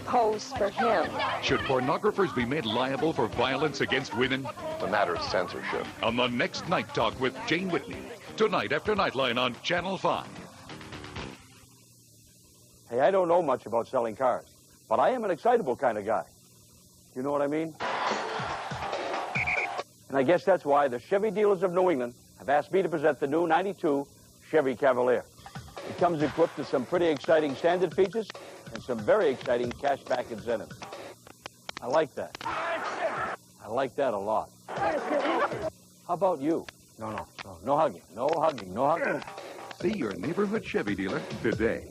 pose for him. Should pornographers be made liable for violence against women? It's a matter of censorship. On the next Night Talk with Jane Whitney. Tonight after Nightline on Channel 5. Hey, I don't know much about selling cars, but I am an excitable kind of guy. You know what I mean? And I guess that's why the Chevy dealers of New England have asked me to present the new 92 Chevy Cavalier. It comes equipped with some pretty exciting standard features and some very exciting cashback incentives. I like that. I like that a lot. How about you? No hugging, no hugging, no hugging. See your neighborhood Chevy dealer today.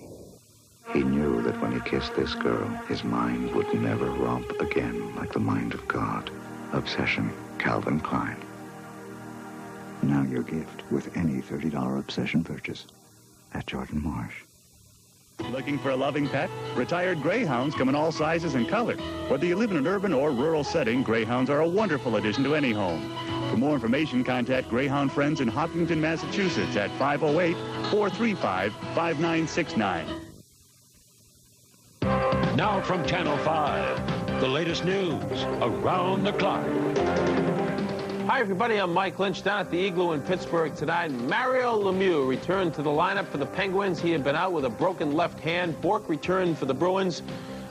He knew that when he kissed this girl, his mind would never romp again like the mind of God. Obsession, Calvin Klein. Now your gift with any $30 Obsession purchase at Jordan Marsh. Looking for a loving pet? Retired greyhounds come in all sizes and colors. Whether you live in an urban or rural setting, greyhounds are a wonderful addition to any home. For more information, contact Greyhound Friends in Hopkinton, Massachusetts at 508-435-5969. Now from Channel 5, the latest news around the clock. Hi, everybody. I'm Mike Lynch down at the Igloo in Pittsburgh tonight. Mario Lemieux returned to the lineup for the Penguins. He had been out with a broken left hand. Bork returned for the Bruins,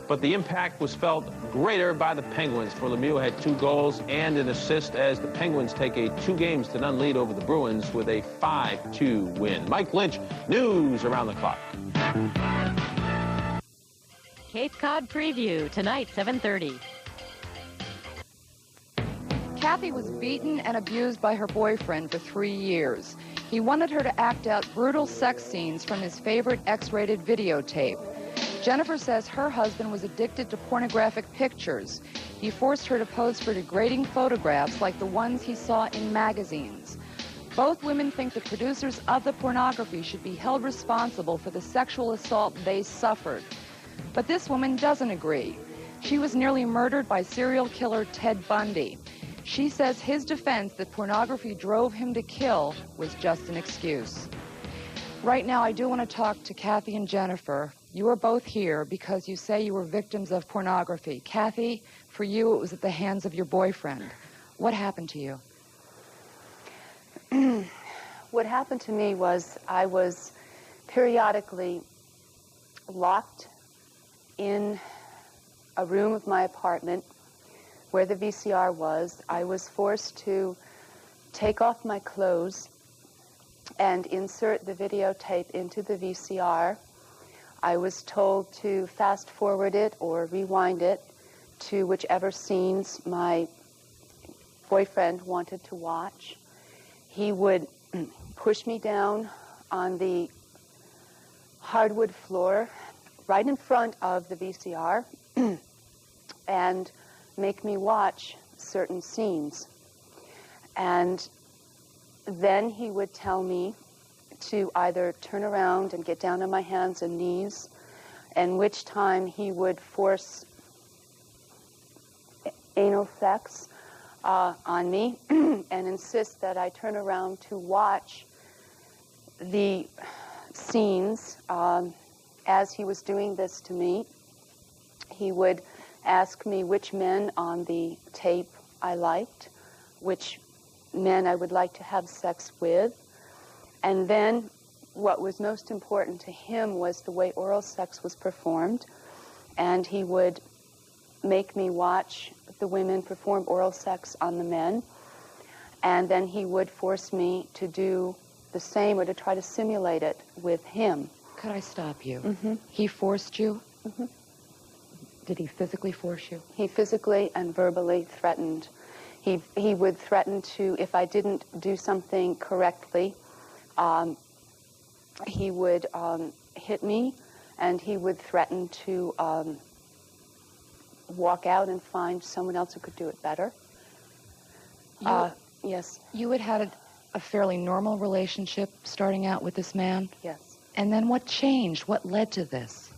but the impact was felt greater by the Penguins, for Lemieux had 2 goals and an assist as the Penguins take a 2-0 lead over the Bruins with a 5-2 win. Mike Lynch, news around the clock. Cape Cod Preview, tonight, 7:30. Kathy was beaten and abused by her boyfriend for 3 years. He wanted her to act out brutal sex scenes from his favorite X-rated videotape. Jennifer says her husband was addicted to pornographic pictures. He forced her to pose for degrading photographs like the ones he saw in magazines. Both women think the producers of the pornography should be held responsible for the sexual assault they suffered. But this woman doesn't agree. She was nearly murdered by serial killer Ted Bundy. She says his defense that pornography drove him to kill was just an excuse. Right now, I do want to talk to Kathy and Jennifer. You are both here because you say you were victims of pornography. Kathy, for you, it was at the hands of your boyfriend. What happened to you? What happened to me was I was periodically locked in a room of my apartment where the VCR was. I was forced to take off my clothes and insert the videotape into the VCR. I was told to fast forward it or rewind it to whichever scenes my boyfriend wanted to watch. He would push me down on the hardwood floor right in front of the VCR and make me watch certain scenes. And then he would tell me to either turn around and get down on my hands and knees, and which time he would force anal sex on me and insist that I turn around to watch the scenes. As he was doing this to me, he would ask me which men on the tape I liked, which men I would like to have sex with, and then what was most important to him was the way oral sex was performed, and he would make me watch the women perform oral sex on the men, and then he would force me to do the same or to try to simulate it with him. Could I stop you? Mm-hmm. He forced you? Mm-hmm. Did he physically force you? He physically and verbally threatened. He would threaten to, if I didn't do something correctly, he would hit me, and he would threaten to walk out and find someone else who could do it better. Yes. You had had a fairly normal relationship starting out with this man? Yes. And then what changed? What led to this?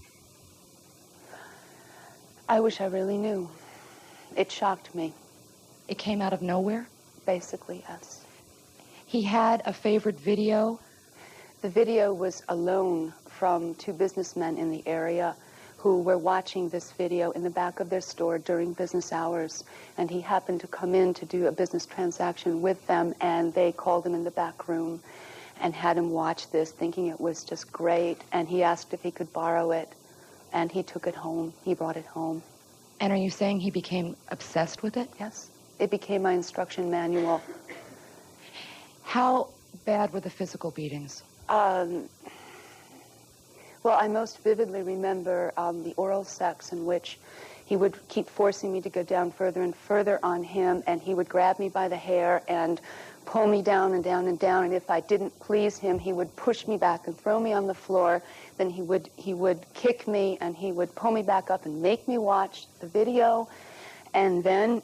I wish I really knew. It shocked me. It came out of nowhere? Basically, yes. He had a favorite video? The video was a loan from 2 businessmen in the area who were watching this video in the back of their store during business hours, and he happened to come in to do a business transaction with them, and they called him in the back room and had him watch this, thinking it was just great, and he asked if he could borrow it, and he took it home. He brought it home. And are you saying he became obsessed with it? Yes. It became my instruction manual. How bad were the physical beatings? Well, I most vividly remember the oral sex in which he would keep forcing me to go down further and further on him, and he would grab me by the hair and pull me down and down and down, and if I didn't please him, he would push me back and throw me on the floor. Then he would kick me, and he would pull me back up and make me watch the video, and then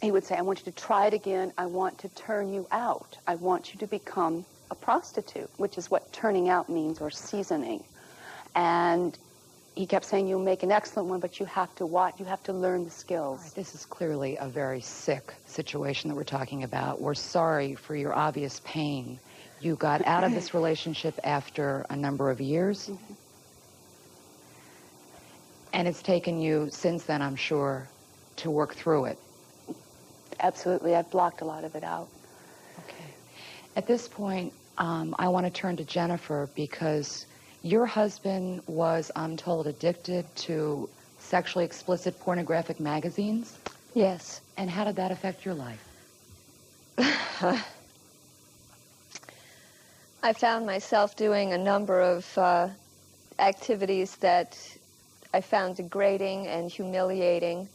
he would say, I want you to try it again. I want to turn you out. I want you to become a prostitute, which is what turning out means, or seasoning. And he kept saying, you'll make an excellent one, but you have to watch, you have to learn the skills. Right, this is clearly a very sick situation that we're talking about. We're sorry for your obvious pain. You got out of this relationship after a number of years. Mm-hmm. And it's taken you since then, I'm sure, to work through it. Absolutely. I've blocked a lot of it out. Okay. At this point, I want to turn to Jennifer, because your husband was, I'm told, addicted to sexually explicit pornographic magazines. Yes. And how did that affect your life? I found myself doing a number of activities that I found degrading and humiliating.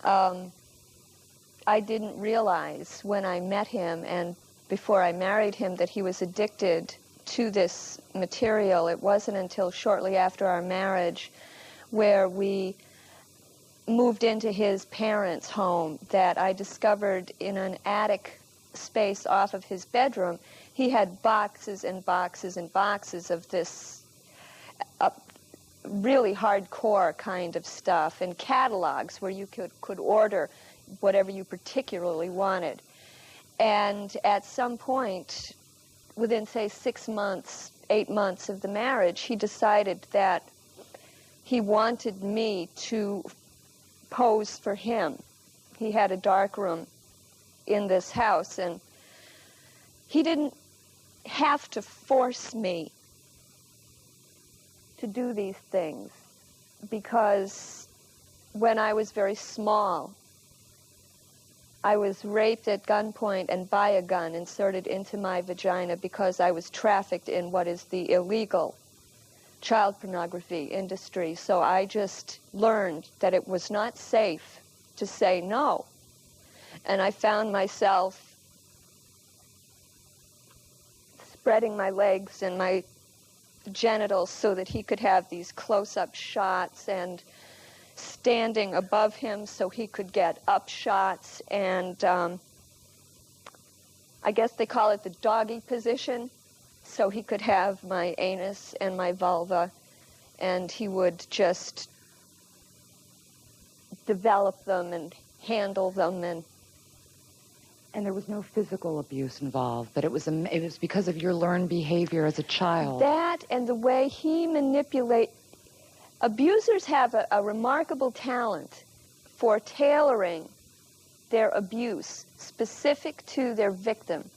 I didn't realize when I met him and before I married him that he was addicted to this material. It wasn't until shortly after our marriage, where we moved into his parents' home, that I discovered in an attic space off of his bedroom, he had boxes and boxes and boxes of this really hardcore kind of stuff, and catalogs where you could order whatever you particularly wanted. And at some point, within, say, 6 months, 8 months of the marriage, he decided that he wanted me to pose for him. He had a darkroom in this house, and he didn't have to force me to do these things, because when I was very small, I was raped at gunpoint and by a gun inserted into my vagina because I was trafficked in what is the illegal child pornography industry. So I just learned that it was not safe to say no. And I found myself spreading my legs and my genitals so that he could have these close-up shots, and standing above him so he could get up shots, and I guess they call it the doggy position, so he could have my anus and my vulva, and he would just develop them and handle them. And there was no physical abuse involved, but it was because of your learned behavior as a child. That and the way he manipulates. Abusers have a remarkable talent for tailoring their abuse specific to their victim.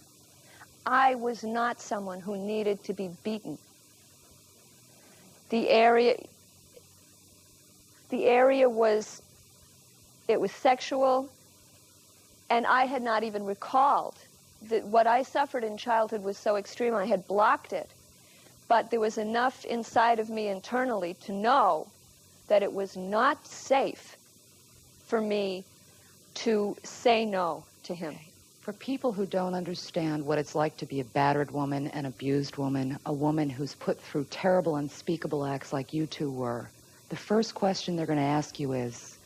I was not someone who needed to be beaten. The area was sexual, and I had not even recalled that what I suffered in childhood was so extreme. I had blocked it. But there was enough inside of me internally to know that it was not safe for me to say no to him. Okay. For people who don't understand what it's like to be a battered woman, an abused woman, a woman who's put through terrible, unspeakable acts like you two were, the first question they're going to ask you is,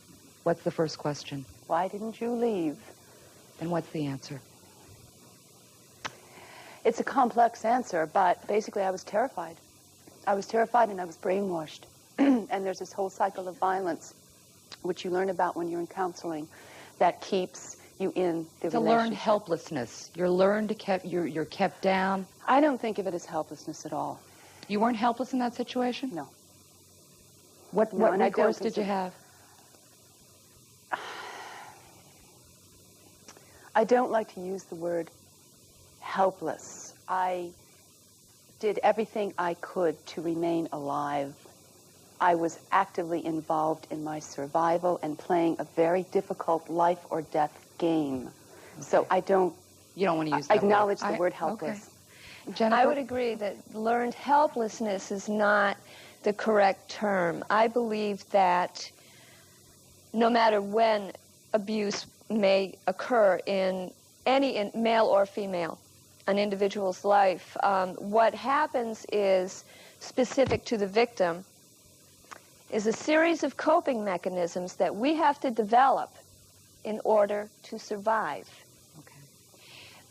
what's the first question? Why didn't you leave? And what's the answer? It's a complex answer, but basically I was terrified. I was terrified and I was brainwashed. And there's this whole cycle of violence, which you learn about when you're in counseling, that keeps you in the relationship. It's a learned helplessness. You're kept down. I don't think of it as helplessness at all. You weren't helpless in that situation? No. What recourse did you have? I don't like to use the word helpless. I did everything I could to remain alive. I was actively involved in my survival and playing a very difficult life or death game. Okay. So I don't... You don't want to use that word. I acknowledge the word helpless. Okay. Jennifer? I would agree that learned helplessness is not the correct term. I believe that no matter when abuse may occur in male or female, an individual's life, what happens is, specific to the victim, is a series of coping mechanisms that we have to develop in order to survive. Okay.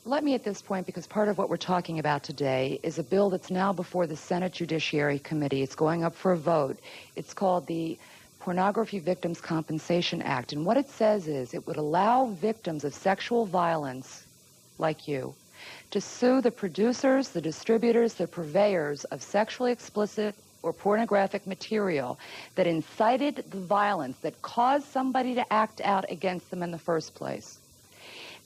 Let me at this point, because part of what we're talking about today is a bill that's now before the Senate Judiciary Committee. It's going up for a vote. It's called the Pornography Victims Compensation Act. And what it says is it would allow victims of sexual violence like you to sue the producers, the distributors, the purveyors of sexually explicit or pornographic material that incited the violence that caused somebody to act out against them in the first place.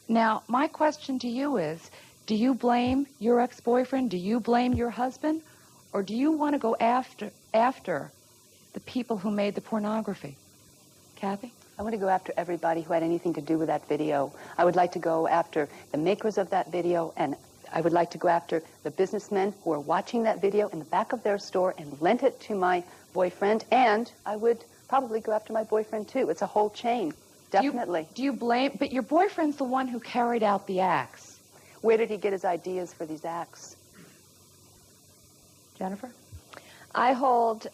Now, my question to you is, do you blame your ex-boyfriend? Do you blame your husband? Or do you want to go after the people who made the pornography? Kathy? I want to go after everybody who had anything to do with that video. I would like to go after the makers of that video, and I would like to go after the businessmen who are watching that video in the back of their store and lent it to my boyfriend, and I would probably go after my boyfriend too. It's a whole chain, definitely. Do you blame, but your boyfriend's the one who carried out the acts. Where did he get his ideas for these acts? Jennifer? I hold,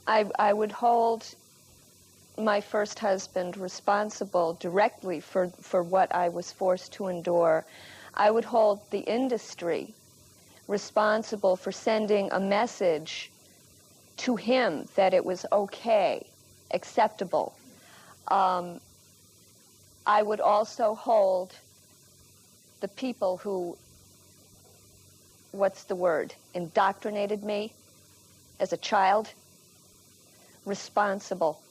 I would hold my first husband responsible directly for what I was forced to endure. I would hold the industry responsible for sending a message to him that it was okay, acceptable. I would also hold the people who, what's the word, indoctrinated me as a child, responsible.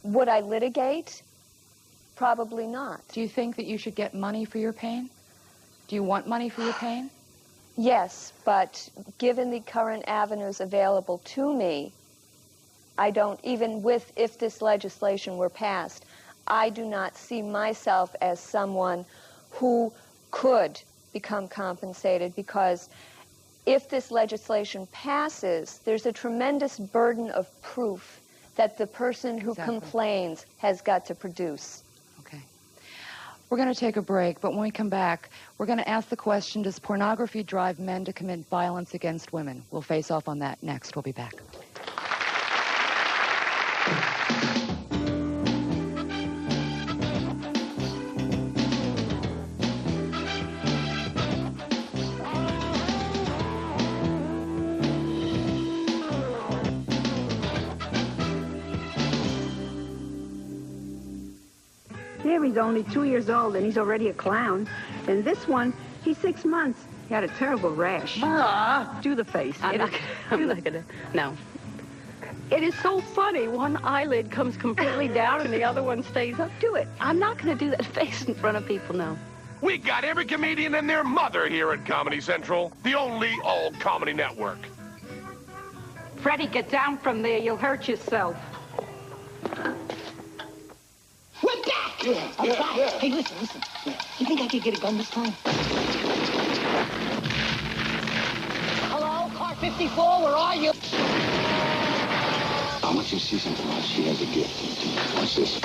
Would I litigate? Probably not. Do you think that you should get money for your pain? Do you want money for your pain? Yes, but given the current avenues available to me, I don't, even with, if this legislation were passed, I do not see myself as someone who could become compensated, because if this legislation passes, there's a tremendous burden of proof that the person who complains has got to produce. Okay. We're going to take a break, but when we come back, we're going to ask the question, does pornography drive men to commit violence against women? We'll face off on that next. We'll be back. He's only 2 years old, and he's already a clown. And this one, he's 6 months. He had a terrible rash. Ma! Do the face. I'm not gonna, no. It is so funny. One eyelid comes completely down, and the other one stays up. Do it. I'm not gonna do that face in front of people, no. We got every comedian and their mother here at Comedy Central, the only all-comedy network. Freddie, get down from there. You'll hurt yourself. We're back! Yeah, I'm back. Yeah. Hey, listen. You think I could get a gun this time? Hello, car 54, where are you? I want you to see something else. She has a gift. Watch this.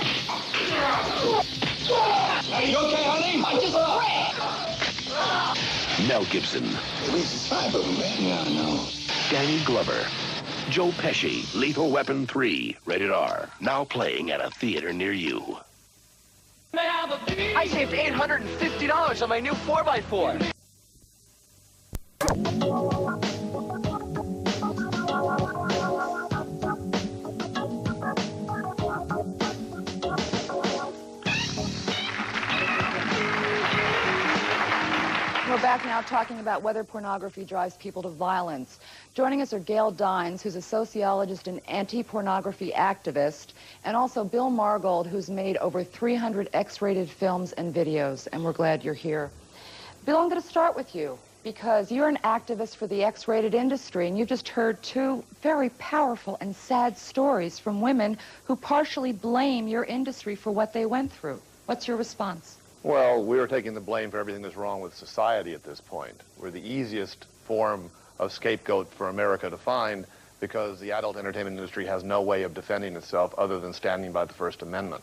Are you okay, honey? I just ran! Mel Gibson. At least it's 5 of them, man. Yeah, I know. Danny Glover. Joe Pesci, Lethal Weapon 3, rated R. Now playing at a theater near you. I saved $850 on my new 4x4. We're back back now talking about whether pornography drives people to violence. Joining us are Gail Dines, who's a sociologist and anti-pornography activist, and also Bill Margold, who's made over 300 X-rated films and videos, and we're glad you're here. Bill, I'm going to start with you, because you're an activist for the X-rated industry, and you've just heard two very powerful and sad stories from women who partially blame your industry for what they went through. What's your response? Well, we're taking the blame for everything that's wrong with society at this point. We're the easiest form of scapegoat for America to find because the adult entertainment industry has no way of defending itself other than standing by the First Amendment.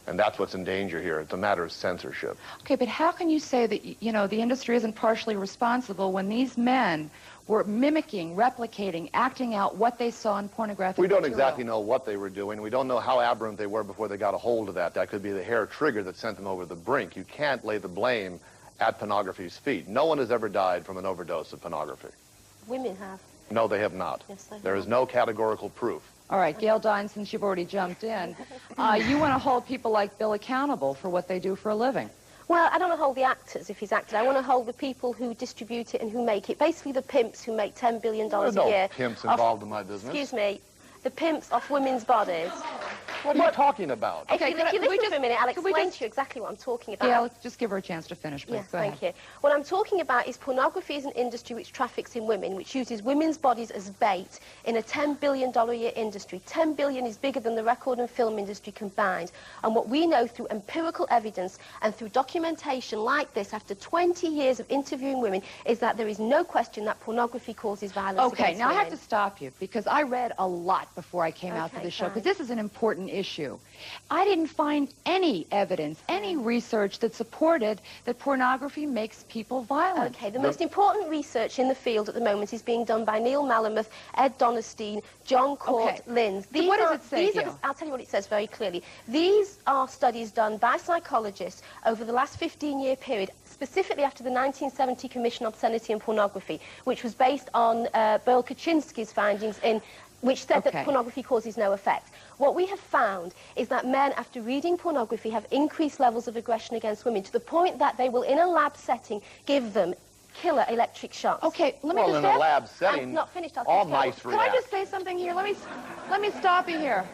And that's what's in danger here. It's a matter of censorship. Okay, but how can you say that, you know, the industry isn't partially responsible when these men were mimicking, replicating, acting out what they saw in pornographic We don't material? exactly know what they were doing. We don't know how aberrant they were before they got a hold of that. That could be the hair trigger that sent them over the brink. You can't lay the blame at pornography's feet. No one has ever died from an overdose of pornography. Women have. No, they have not. Yes, they have. There is no categorical proof. All right, Gail Dines, since you've already jumped in, you want to hold people like Bill accountable for what they do for a living. Well, I don't want to hold the actors if he's acted. I want to hold the people who distribute it and who make it. Basically, the pimps who make $10 billion a year. There's no pimps involved in my business. Excuse me. The pimps off women's bodies. What are you talking about? Okay, if you listen for a minute, I'll explain to you exactly what I'm talking about. Yeah, let's just give her a chance to finish, please. Yes, Go ahead. thank you. What I'm talking about is pornography is an industry which traffics in women, which uses women's bodies as bait in a $10 billion a year industry. $10 billion is bigger than the record and film industry combined. And what we know through empirical evidence and through documentation like this, after 20 years of interviewing women, is that there is no question that pornography causes violence Okay, against now women. I have to stop you because I read a lot before I came out to this show, because this is an important issue. I didn't find any evidence, any research that supported that pornography makes people violent. Okay, the most important research in the field at the moment is being done by Neil Malamuth, Ed Donnerstein, John Court, Linz. So what does it say, Gail? I'll tell you what it says very clearly. These are studies done by psychologists over the last 15-year period, specifically after the 1970 Commission on Obscenity and Pornography, which was based on Burl Kaczynski's findings which said that pornography causes no effect. What we have found is that men, after reading pornography, have increased levels of aggression against women to the point that they will, in a lab setting, give them killer electric shocks. Okay, let me just in a lab setting, I'm not finished. all mice Can I just say something here? Let me stop you here.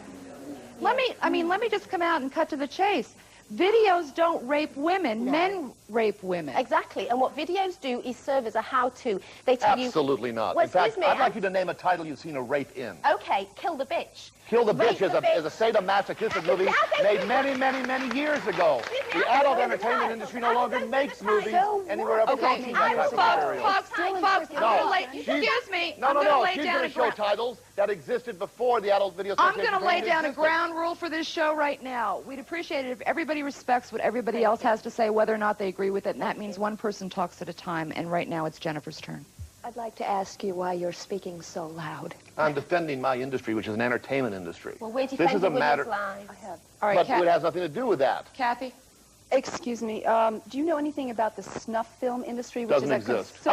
Let me just come out and cut to the chase. Videos don't rape women. No. Men rape women. Exactly. And what videos do is serve as a how-to. They tell you... Absolutely not. Well, in fact, I'd like you to name a title you've seen a rape in. Okay, Kill the Bitch. Kill the Bitch is a sadomasochistic movie made many years ago. The adult entertainment industry no longer makes movies anywhere else. Okay, Fox, excuse me. No, she's going to show titles that existed before the adult video. I'm going to lay down a ground rule for this show right now. We'd appreciate it if everybody respects what everybody else has to say, whether or not they agree with it, and that means one person talks at a time, and right now it's Jennifer's turn. I'd like to ask you why you're speaking so loud. I'm defending my industry, which is an entertainment industry. Well, we're defending women's lives. I have. All right, but it has nothing to do with that. Kathy? Excuse me, do you know anything about the snuff film industry? Which Doesn't exist.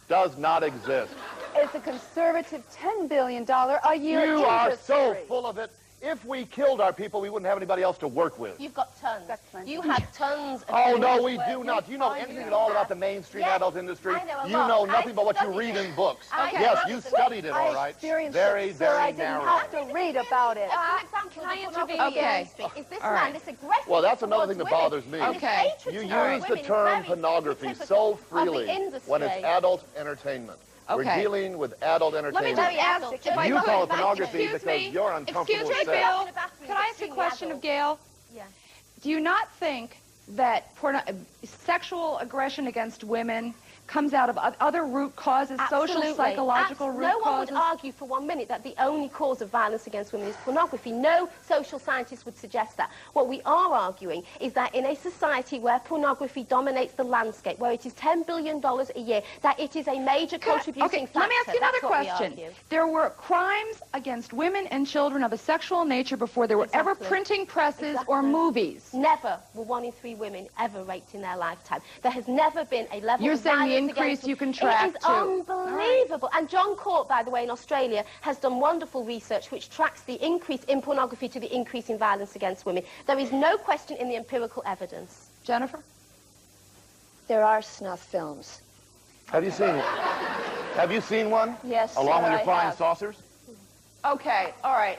Does not exist. It's a conservative $10 billion a year You industry. are so full of it. If we killed our people, we wouldn't have anybody else to work with. You've got tons. You have tons of... Oh, no, we do not. Do you know anything at all about the mainstream adult industry? You know nothing but what you read in books. Yes, you studied it, all right. Very, very narrow. I didn't have to read about it. Can I intervene? Okay. Is this man, this aggressive... Well, that's another thing that bothers me. Okay. You use the term pornography so freely when it's adult entertainment. We're dealing with adult entertainment. Let me ask you call it pornography because you're uncomfortable with sex. Bill, can I ask a question of Gail? Yeah. Do you not think that sexual aggression against women comes out of other root causes, social, psychological root causes? No one would argue for 1 minute that the only cause of violence against women is pornography. No social scientist would suggest that. What we are arguing is that in a society where pornography dominates the landscape, where it is $10 billion a year, that it is a major contributing factor. Let me ask you another question. There were crimes against women and children of a sexual nature before there were ever printing presses or movies. Never were 1 in 3 women ever raped in their lifetime. There has never been a level You're of saying violence the increase you can track, It is unbelievable. And John Court, by the way, in Australia, has done wonderful research which tracks the increase in pornography to the increase in violence against women. There is no question in the empirical evidence. Jennifer? There are snuff films. Have you seen one? Have you seen one? Yes, Along with your I flying have. saucers? Okay, all right.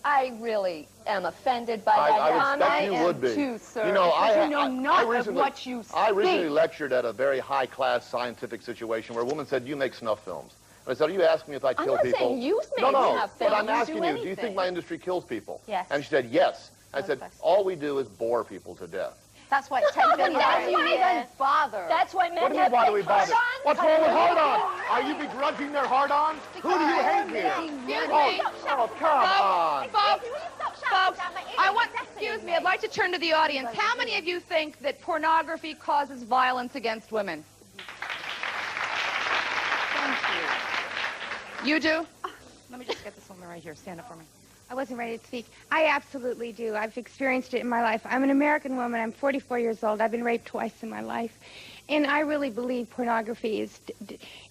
I really am offended by that. I would expect you would be. Too, sir. You know, because you know not I recently, of what you speak. I recently lectured at a very high-class scientific situation where a woman said, "You make snuff films." And I said, "Are you asking me if I kill people?" I'm not saying you make no, snuff films. but I'm asking you, do you think my industry kills people? Yes. And she said, "Yes." I said, "All we do is bore people to death." That's why it's 10 billion. That's why even bother. That's why men What do you mean, why do we bother? What's wrong with hard-on? Are you begrudging their hard-ons? Who do you hate here? Oh, come on. Folks, excuse me, I'd like to turn to the audience. How many of you think that pornography causes violence against women? Thank you. You do? Let me just get this woman right here. Stand up for me. I wasn't ready to speak. I absolutely do. I've experienced it in my life. I'm an American woman. I'm 44 years old. I've been raped twice in my life. And I really believe pornography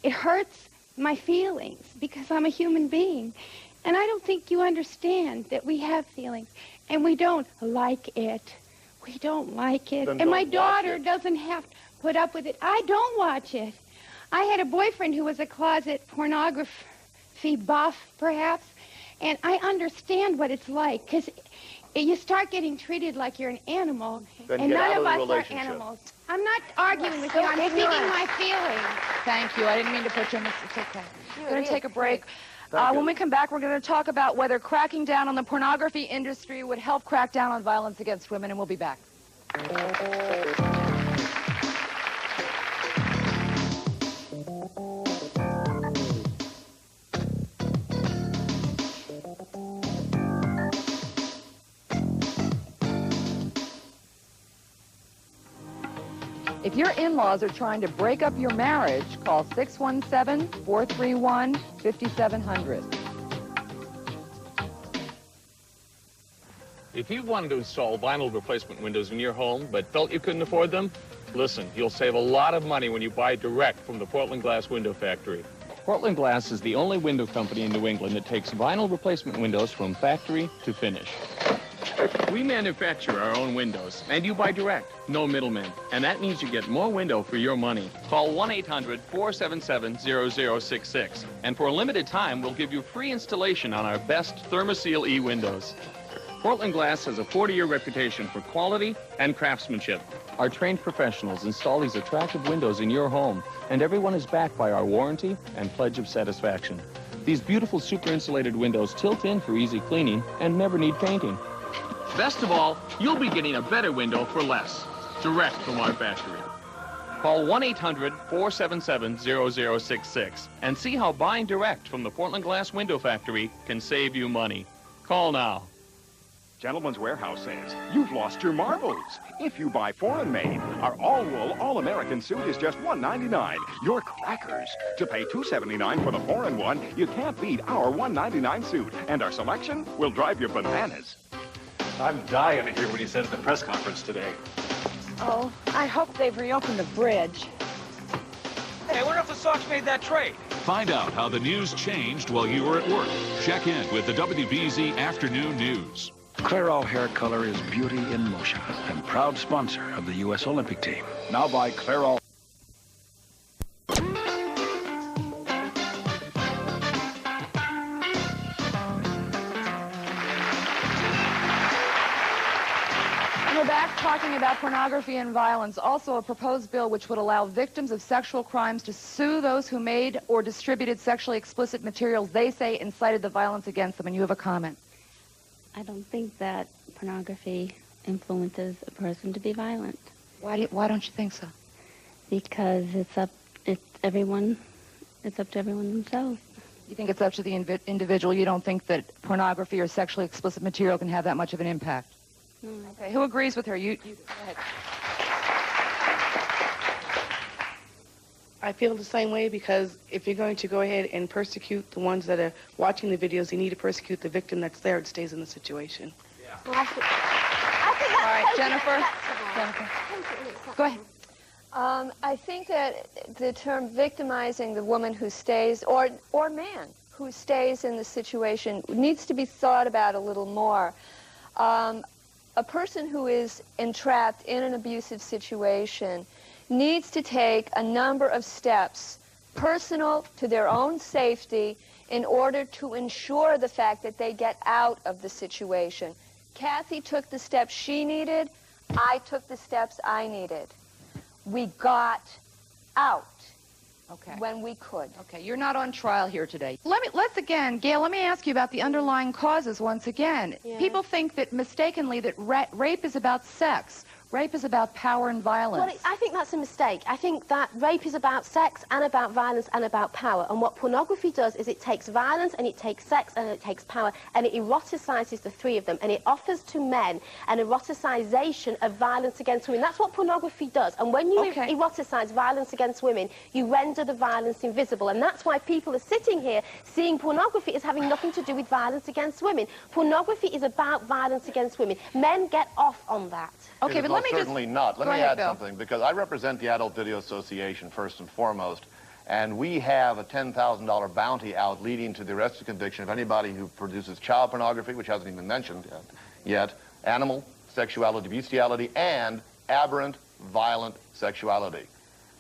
it hurts my feelings because I'm a human being. And I don't think you understand that we have feelings. And we don't like it. We don't like it. And my daughter doesn't have to put up with it. I don't watch it. I had a boyfriend who was a closet pornography buff, perhaps. And I understand what it's like, because you start getting treated like you're an animal, and none of us are animals. I'm not arguing with you. I'm speaking my feelings. Thank you. I didn't mean to put you in this. It's okay. We're going to take a break. When we come back, we're going to talk about whether cracking down on the pornography industry would help crack down on violence against women, and we'll be back. If your in-laws are trying to break up your marriage, call 617-431-5700. If you wanted to install vinyl replacement windows in your home but felt you couldn't afford them, listen, you'll save a lot of money when you buy direct from the Portland Glass Window Factory. Portland Glass is the only window company in New England that takes vinyl replacement windows from factory to finish. We manufacture our own windows, and you buy direct, no middlemen. And that means you get more window for your money. Call 1-800-477-0066. And for a limited time, we'll give you free installation on our best Thermoseal E windows. Portland Glass has a 40-year reputation for quality and craftsmanship. Our trained professionals install these attractive windows in your home, and everyone is backed by our warranty and pledge of satisfaction. These beautiful super insulated windows tilt in for easy cleaning and never need painting. Best of all, you'll be getting a better window for less, direct from our factory. Call 1-800-477-0066 and see how buying direct from the Portland Glass Window Factory can save you money. Call now. Gentleman's Warehouse says, you've lost your marbles. If you buy foreign-made, our all-wool, all-American suit is just $199. Your crackers. To pay $279 for the foreign one, you can't beat our $199 suit. And our selection will drive you bananas. I'm dying to hear what he said at the press conference today. Oh, I hope they've reopened the bridge. Hey, I wonder if the Sox made that trade. Find out how the news changed while you were at work. Check in with the WBZ Afternoon News. Clairol hair color is beauty in motion and proud sponsor of the U.S. Olympic team. Now buy Clairol. We're back talking about pornography and violence. Also, a proposed bill which would allow victims of sexual crimes to sue those who made or distributed sexually explicit materials they say incited the violence against them. And you have a comment. I don't think that pornography influences a person to be violent. Why don't you think so? Because it's up to everyone themselves. You think it's up to the individual? You don't think that pornography or sexually explicit material can have that much of an impact? No. Okay, who agrees with her? You go ahead. I feel the same way, because if you're going to go ahead and persecute the ones that are watching the videos, you need to persecute the victim that's there and stays in the situation. Yeah. Well, I think that's all right, Jennifer. Go ahead. I think that the term victimizing the woman who stays, or man who stays in the situation, needs to be thought about a little more. A person who is entrapped in an abusive situation needs to take a number of steps personal to their own safety in order to ensure the fact that they get out of the situation. Kathy took the steps she needed. I took the steps I needed. We got out when we could. Okay, you're not on trial here today. Let's again, Gail, let me ask you about the underlying causes once again. Yeah. People think that mistakenly that rape is about sex. Rape is about power and violence. Well, I think that's a mistake. I think that rape is about sex and about violence and about power. And what pornography does is it takes violence and it takes sex and it takes power and it eroticizes the three of them. And it offers to men an eroticization of violence against women. That's what pornography does. And when you eroticize violence against women, you render the violence invisible. And that's why people are sitting here seeing pornography as having nothing to do with violence against women. Pornography is about violence against women. Men get off on that. Okay, but let me certainly just... not. Let Go me ahead, add Bill. something, because I represent the Adult Video Association first and foremost, and we have a $10,000 bounty out leading to the arrest and conviction of anybody who produces child pornography, which hasn't even been mentioned yet, animal sexuality, bestiality, and aberrant violent sexuality.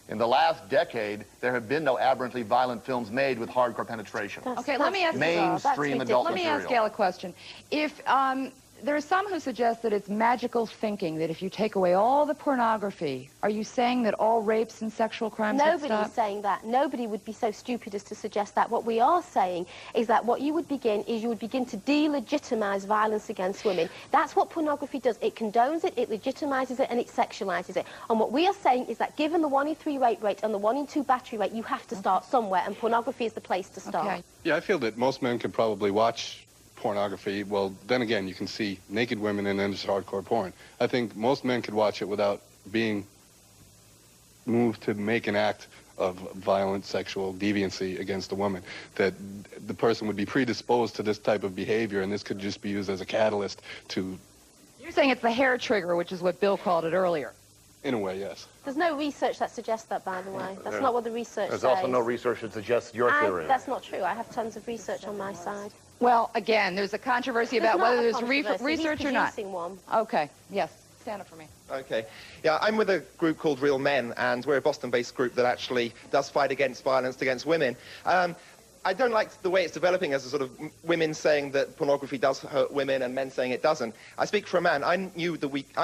In the last decade, there have been no aberrantly violent films made with hardcore penetration. Okay, let me ask mainstream adult Let me material. ask Gail a question. If there are some who suggest that it's magical thinking, that if you take away all the pornography, are you saying that all rapes and sexual crimes would stop? Nobody's saying that. Nobody would be so stupid as to suggest that. What we are saying is that what you would begin is you would begin to delegitimize violence against women. That's what pornography does. It condones it, it legitimizes it, and it sexualizes it. And what we are saying is that given the 1 in 3 rape rate and the 1 in 2 battery rate, you have to start somewhere, and pornography is the place to start. Okay. Yeah, I feel that most men could probably watch pornography. Well, then again, you can see naked women and then just hardcore porn. I think most men could watch it without being moved to make an act of violent sexual deviancy against a woman. That the person would be predisposed to this type of behavior, and this could just be used as a catalyst to... You're saying it's the hair trigger, which is what Bill called it earlier. In a way, yes. There's no research that suggests that, by the way. That's not what the research says. There's also no research that suggests your theory. That's not true. I have tons of research on my side. Well, again, there's a controversy about whether there's research or not. One. Okay, yes. Stand up for me. Okay. Yeah, I'm with a group called Real Men, and we're a Boston-based group that actually does fight against violence against women. I don't like the way it's developing as a sort of women saying that pornography does hurt women and men saying it doesn't. I speak for a man. I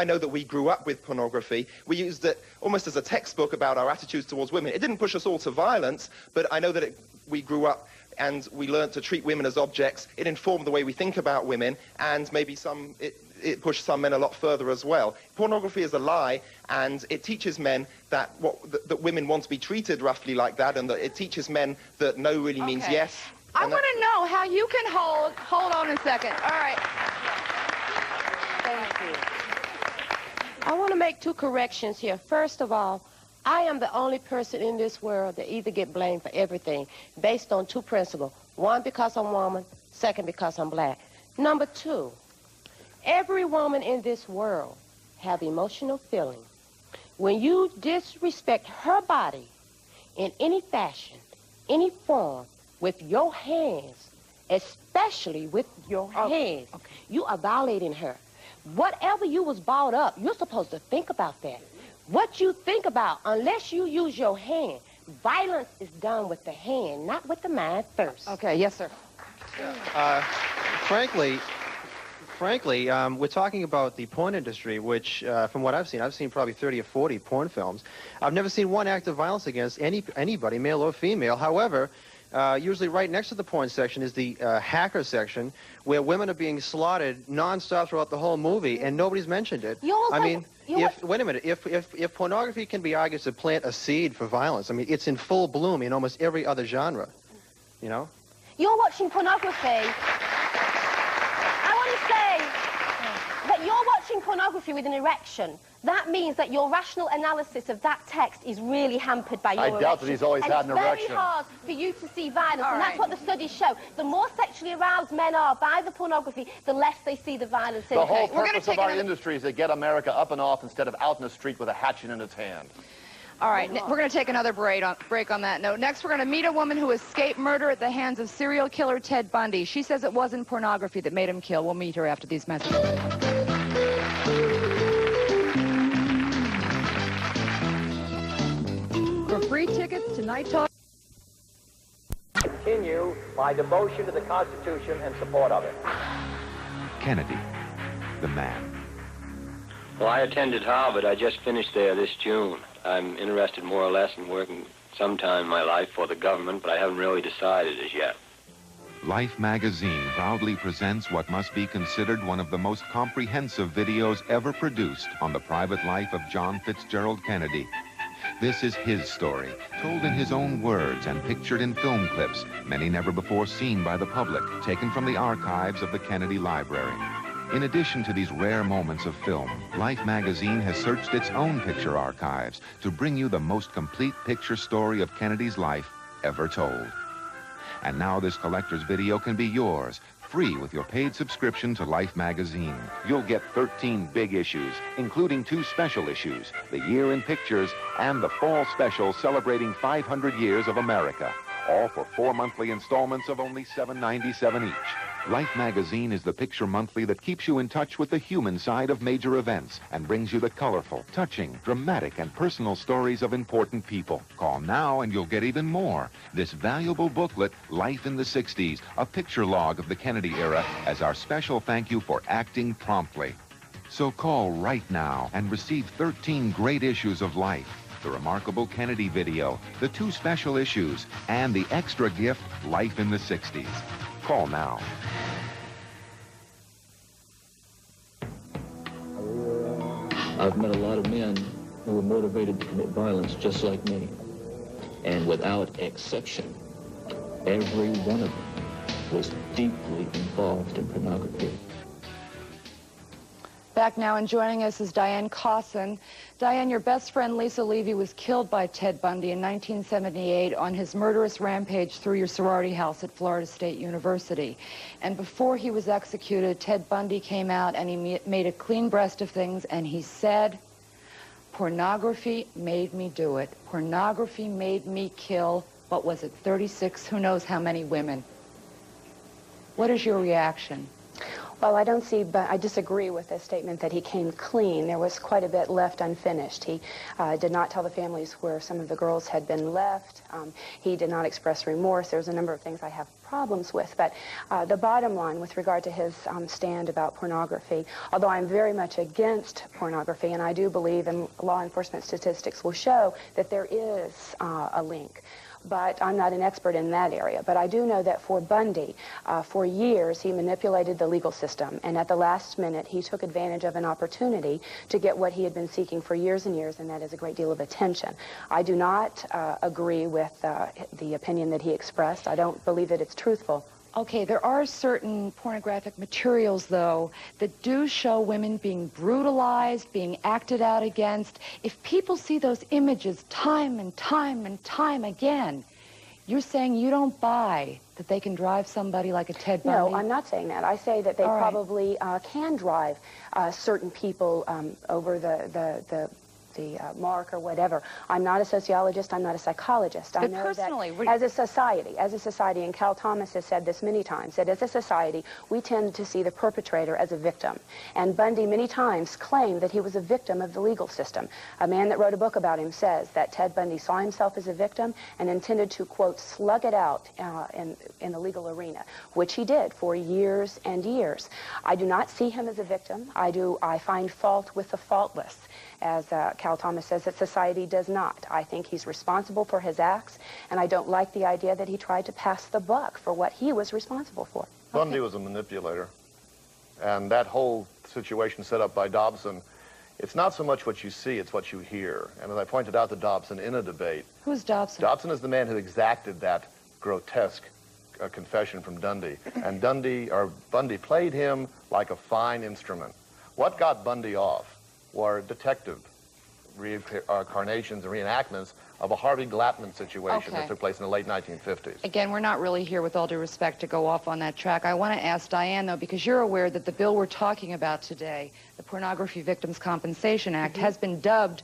know that we grew up with pornography. We used it almost as a textbook about our attitudes towards women. It didn't push us all to violence, but I know that we grew up and we learned to treat women as objects. It informed the way we think about women, and maybe it pushed some men a lot further as well. Pornography is a lie, and it teaches men that women want to be treated roughly like that, and that it teaches men that no really means yes. I want to know how you can hold on a second. All right. Thank you. I want to make 2 corrections here. First of all, I am the only person in this world that either get blamed for everything based on 2 principles. 1, because I'm a woman. 2, because I'm black. Number 2, every woman in this world have emotional feelings. When you disrespect her body in any fashion, any form, with your hands, especially with your hands, you are violating her. Whatever you was brought up, you're supposed to think about that. What you think about, unless you use your hand, violence is done with the hand, not with the mind first. Okay, yes, sir. Frankly, we're talking about the porn industry, which, from what I've seen probably 30 or 40 porn films. I've never seen one act of violence against anybody, male or female. However, usually right next to the porn section is the hacker section, where women are being slaughtered nonstop throughout the whole movie, and nobody's mentioned it. I mean, wait a minute, if pornography can be argued to plant a seed for violence, I mean, it's in full bloom in almost every other genre, you know? You're watching pornography. I want to say that you're watching pornography with an erection. That means that your rational analysis of that text is really hampered by your erection. I doubt that he's always had an erection. It's very hard for you to see violence, and that's what the studies show. The more sexually aroused men are by the pornography, the less they see the violence in it. The whole purpose of our industry is to get America up and off instead of out in the street with a hatchet in its hand. All right, we're going to take another break on that note. Next, we're going to meet a woman who escaped murder at the hands of serial killer Ted Bundy. She says it wasn't pornography that made him kill. We'll meet her after these messages. free tickets to Night Talk. Continue my devotion to the Constitution and support of it. Kennedy, the man. Well, I attended Harvard. I just finished there this June. I'm interested more or less in working sometime in my life for the government, but I haven't really decided as yet. Life magazine proudly presents what must be considered one of the most comprehensive videos ever produced on the private life of John Fitzgerald Kennedy. This is his story, told in his own words and pictured in film clips, many never before seen by the public, taken from the archives of the Kennedy Library. In addition to these rare moments of film, Life magazine has searched its own picture archives to bring you the most complete picture story of Kennedy's life ever told. And now this collector's video can be yours, free with your paid subscription to Life magazine. You'll get 13 big issues, including 2 special issues, the Year in Pictures and the Fall Special celebrating 500 years of America, all for 4 monthly installments of only $7.97 each. Life magazine is the picture monthly that keeps you in touch with the human side of major events and brings you the colorful, touching, dramatic, and personal stories of important people. Call now and you'll get even more. This valuable booklet, Life in the 60s, a picture log of the Kennedy era, as our special thank you for acting promptly. So call right now and receive 13 great issues of Life, the remarkable Kennedy video, the 2 special issues, and the extra gift, Life in the 60s. Call now. I've met a lot of men who were motivated to commit violence just like me. And without exception, every one of them was deeply involved in pornography. Back now and joining us is Diane Cosson. Diane, your best friend Lisa Levy was killed by Ted Bundy in 1978 on his murderous rampage through your sorority house at Florida State University. And before he was executed, Ted Bundy came out and he made a clean breast of things, and he said, "Pornography made me do it. Pornography made me kill," what was it, 36, who knows how many women. What is your reaction? Well, I don't see, but I disagree with the statement that he came clean. There was quite a bit left unfinished. He did not tell the families where some of the girls had been left. He did not express remorse. There's a number of things I have problems with. But the bottom line with regard to his stand about pornography, although I'm very much against pornography, and I do believe, and law enforcement statistics will show, that there is a link. But I'm not an expert in that area. But I do know that for Bundy, for years, he manipulated the legal system. And at the last minute, he took advantage of an opportunity to get what he had been seeking for years and years, and that is a great deal of attention. I do not agree with the opinion that he expressed. I don't believe that it's truthful. Okay, there are certain pornographic materials, though, that do show women being brutalized, being acted out against. If people see those images time and time and time again, you're saying you don't buy that they can drive somebody like a Ted Bundy? No, I'm not saying that. I say that they probably can drive certain people over the mark or whatever. I'm not a sociologist. I'm not a psychologist. I know that as a society, and Cal Thomas has said this many times, that as a society, we tend to see the perpetrator as a victim. And Bundy many times claimed that he was a victim of the legal system. A man that wrote a book about him says that Ted Bundy saw himself as a victim and intended to, quote, slug it out in the legal arena, which he did for years and years. I do not see him as a victim. I find fault with the faultless, as Cal Thomas says, that society does not. I think he's responsible for his acts, and I don't like the idea that he tried to pass the buck for what he was responsible for. Bundy was a manipulator, and that whole situation set up by Dobson, it's not so much what you see, it's what you hear. And as I pointed out to Dobson in a debate... Who's Dobson? Dobson is the man who exacted that grotesque confession from Bundy. And Bundy played him like a fine instrument. What got Bundy off were detective reincarnations and reenactments of a Harvey Glattman situation that took place in the late 1950s. Again, we're not really here, with all due respect, to go off on that track. I want to ask Diane, though, because you're aware that the bill we're talking about today, the Pornography Victims Compensation Act, has been dubbed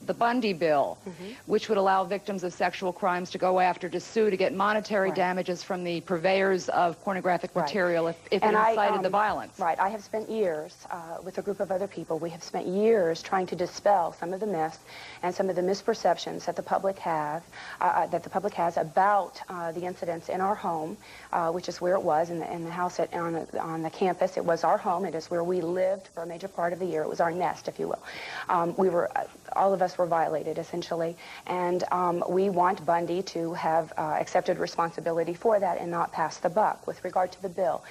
the Bundy bill, which would allow victims of sexual crimes to go after, to sue, to get monetary damages from the purveyors of pornographic material if it incited the violence. Right. I have spent years with a group of other people. We have spent years trying to dispel some of the myths and some of the misperceptions that the public has about the incidents in our home, which is where it was, in the house on the campus. It was our home. It is where we lived for a major part of the year. It was our nest, if you will. All of us were violated, essentially, and we want Bundy to have accepted responsibility for that and not pass the buck. With regard to the bill,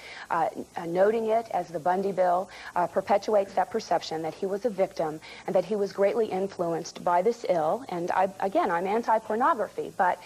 noting it as the Bundy bill perpetuates that perception that he was a victim and that he was greatly influenced by this ill. And again, I'm anti-pornography, but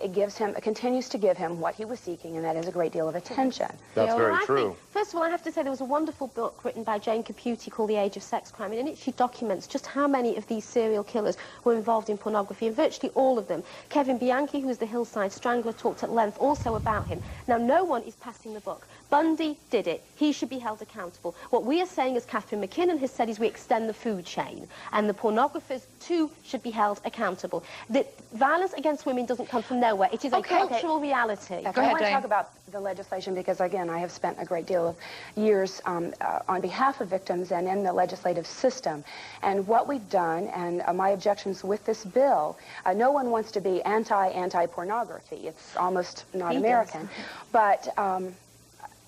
it continues to give him what he was seeking, and that is a great deal of attention. That's very true. First of all, I have to say there was a wonderful book written by Jane Caputi called The Age of Sex Crime, and in it she documents just how many of these serial killers were involved in pornography, and virtually all of them. Kevin Bianchi, who was the Hillside Strangler, talked at length also about him. Now, no one is passing the buck. Bundy did it. He should be held accountable. What we are saying, as Catherine McKinnon has said, is we extend the food chain, and the pornographers, too, should be held accountable. The violence against women doesn't come from nowhere. It is a cultural reality. I want to talk about the legislation because, again, I have spent a great deal of years on behalf of victims and in the legislative system. And what we've done, and my objections with this bill, no one wants to be anti-pornography. It's almost not American. But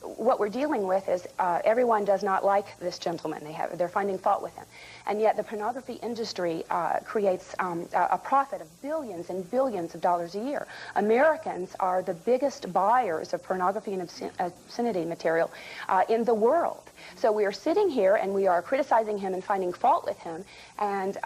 what we're dealing with is everyone does not like this gentleman. They're finding fault with him. And yet the pornography industry creates a profit of billions and billions of dollars a year. Americans are the biggest buyers of pornography and obscenity material in the world. So we are sitting here and we are criticizing him and finding fault with him and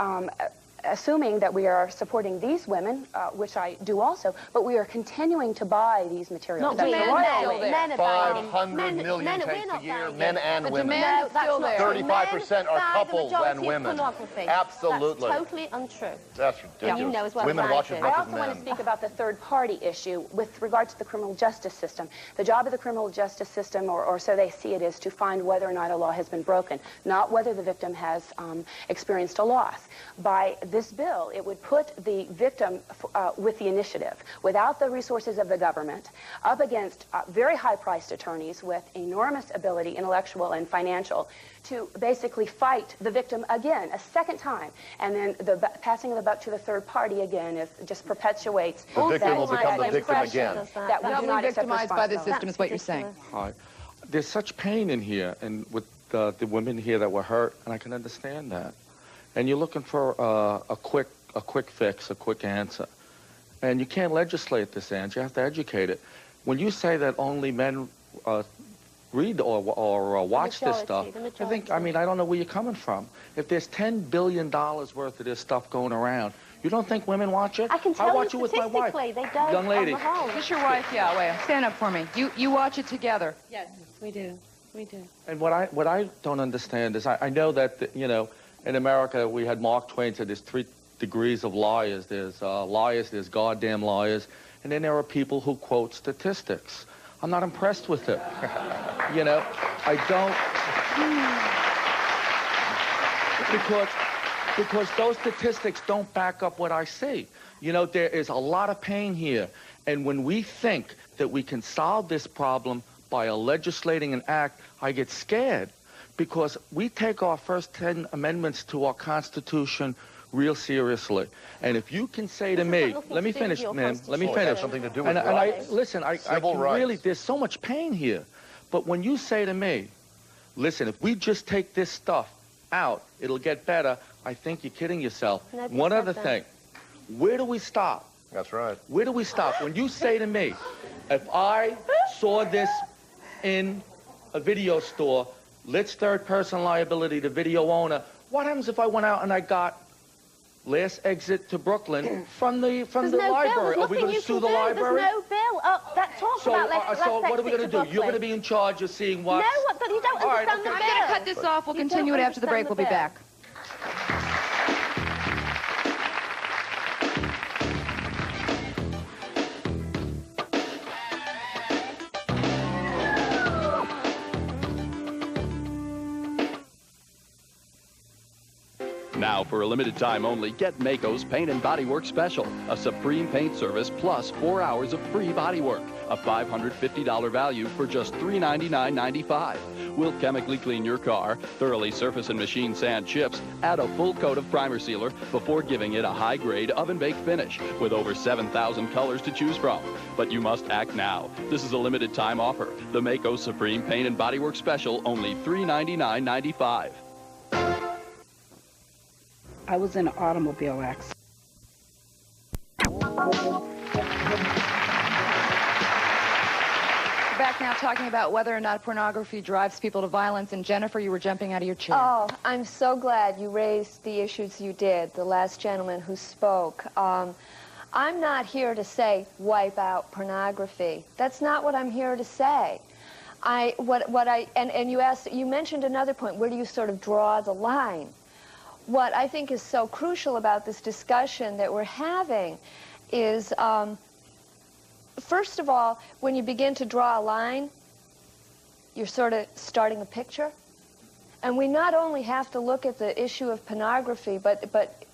assuming that we are supporting these women, which I do also, but we are continuing to buy these materials. Men are 500 million tapes a year, men and women. No, that's not 35% are couples and women. Absolutely. That's totally untrue. That's ridiculous. You know as well women as I watch do. as much I as also men. want to speak about the third-party issue with regard to the criminal justice system. The job of the criminal justice system, or so they see it, is to find whether or not a law has been broken, not whether the victim has experienced a loss. By this bill, it would put the victim with the initiative, without the resources of the government, up against very high-priced attorneys with enormous ability, intellectual and financial, to basically fight the victim again, a second time. And then the passing of the buck to the third party again just perpetuates the victim will become the victim again. That we do not accept victimized by the system is what you're saying. Hi. There's such pain in here, and with the women here that were hurt, and I can understand that. And you're looking for a quick fix, a quick answer. And you can't legislate this answer. You have to educate it. When you say that only men read or watch this stuff, I don't know where you're coming from. If there's $10 billion worth of this stuff going around, you don't think women watch it? I can tell watch it with my wife. They don't. Young lady. On the whole. Is this your wife? Yeah, wait. Stand up for me. You watch it together. Yes, we do. We do. And what I don't understand is I know that, in America, we had Mark Twain said there's 3 degrees of liars. There's liars, there's goddamn liars, and then there are people who quote statistics. I'm not impressed with it. I don't. Because those statistics don't back up what I see. There is a lot of pain here, and when we think that we can solve this problem by legislating an act, I get scared. Because we take our first 10 amendments to our Constitution real seriously. And if you can say to me, let me finish, ma'am, let me finish. Something to do with there's so much pain here. But when you say to me, listen, if we just take this stuff out, it'll get better, I think you're kidding yourself. One other thing, where do we stop? That's right. Where do we stop? When you say to me, if I saw this in a video store, let's third-person liability to video owner. What happens if I went out and I got last exit to Brooklyn from the library? Are we going to sue the library? There's no bill. That talks about last so what are we going to do? You're going to be in charge of seeing what? No, but you don't understand the bill. I'm going to cut this off. We'll continue it after the break. We'll be back. Now, for a limited time only, get Mako's Paint and Body Work Special, a supreme paint service plus 4 hours of free body work, a $550 value for just $399.95. We'll chemically clean your car, thoroughly surface and machine sand chips, add a full coat of primer sealer before giving it a high-grade oven-baked finish with over 7,000 colors to choose from. But you must act now. This is a limited time offer. The Mako Supreme Paint and Body Work Special, only $399.95. I was in an automobile accident. Back now talking about whether or not pornography drives people to violence. And Jennifer, you were jumping out of your chair. Oh, I'm so glad you raised the issues you did, the last gentleman who spoke. I'm not here to say wipe out pornography. That's not what I'm here to say. You mentioned another point. Where do you sort of draw the line? What I think is so crucial about this discussion that we're having is, first of all, when you begin to draw a line, you're sort of starting a picture. And we not only have to look at the issue of pornography,